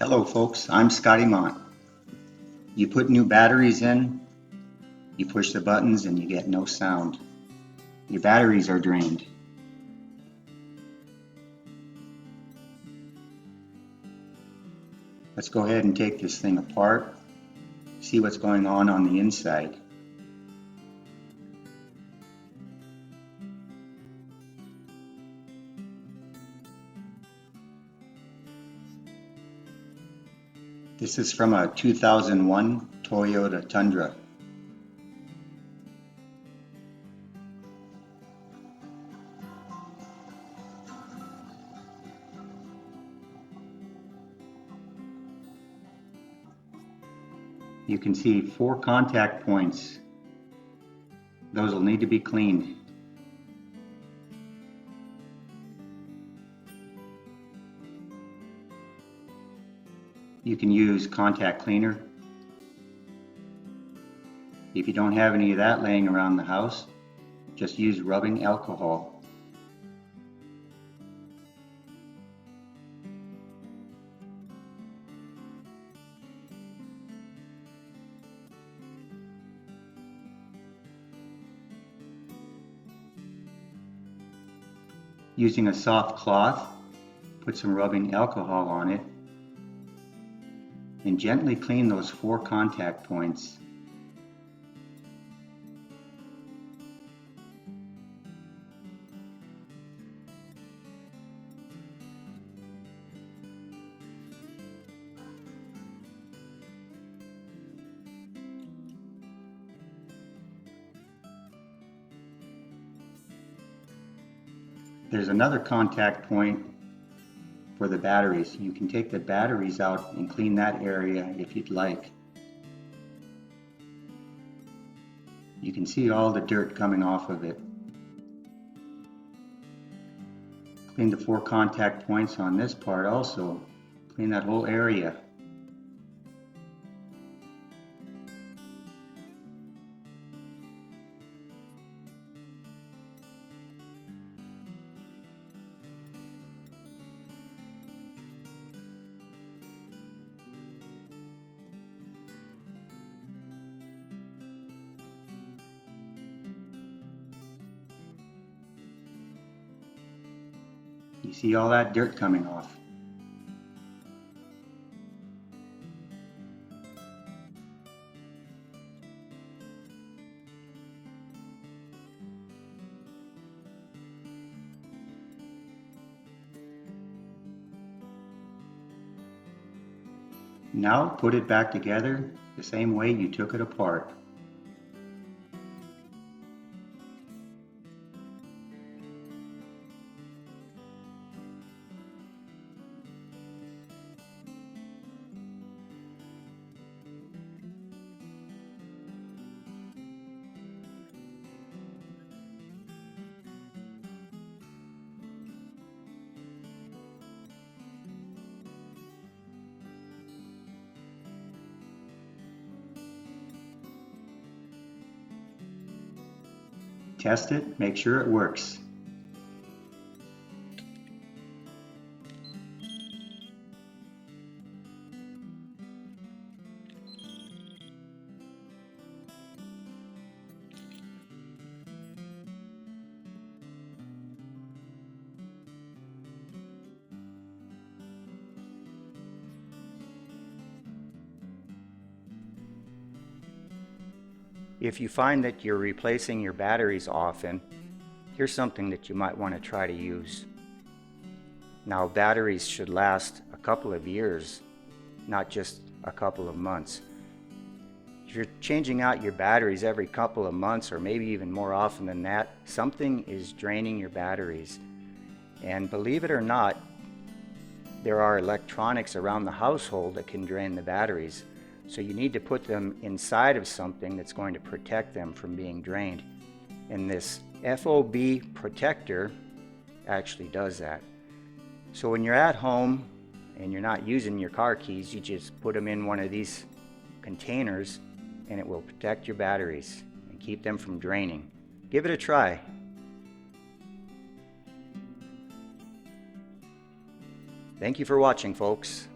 Hello folks, I'm ScottyMont. You put new batteries in, you push the buttons and you get no sound. Your batteries are drained. Let's go ahead and take this thing apart, see what's going on the inside. This is from a 2001 Toyota Tundra. You can see 4 contact points. Those will need to be cleaned. You can use contact cleaner. If you don't have any of that laying around the house, just use rubbing alcohol. Using a soft cloth, put some rubbing alcohol on it and gently clean those 4 contact points. There's another contact point for the batteries. You can take the batteries out and clean that area if you'd like. You can see all the dirt coming off of it. Clean the 4 contact points on this part also. Clean that whole area. You see all that dirt coming off. Now put it back together the same way you took it apart. Test it, make sure it works. If you find that you're replacing your batteries often, here's something that you might want to try to use. Now, batteries should last a couple of years, not just a couple of months. If you're changing out your batteries every couple of months, or maybe even more often than that, something is draining your batteries. And believe it or not, there are electronics around the household that can drain the batteries. So you need to put them inside of something that's going to protect them from being drained. And this FOB protector actually does that. So when you're at home and you're not using your car keys, you just put them in one of these containers and it will protect your batteries and keep them from draining. Give it a try. Thank you for watching, folks.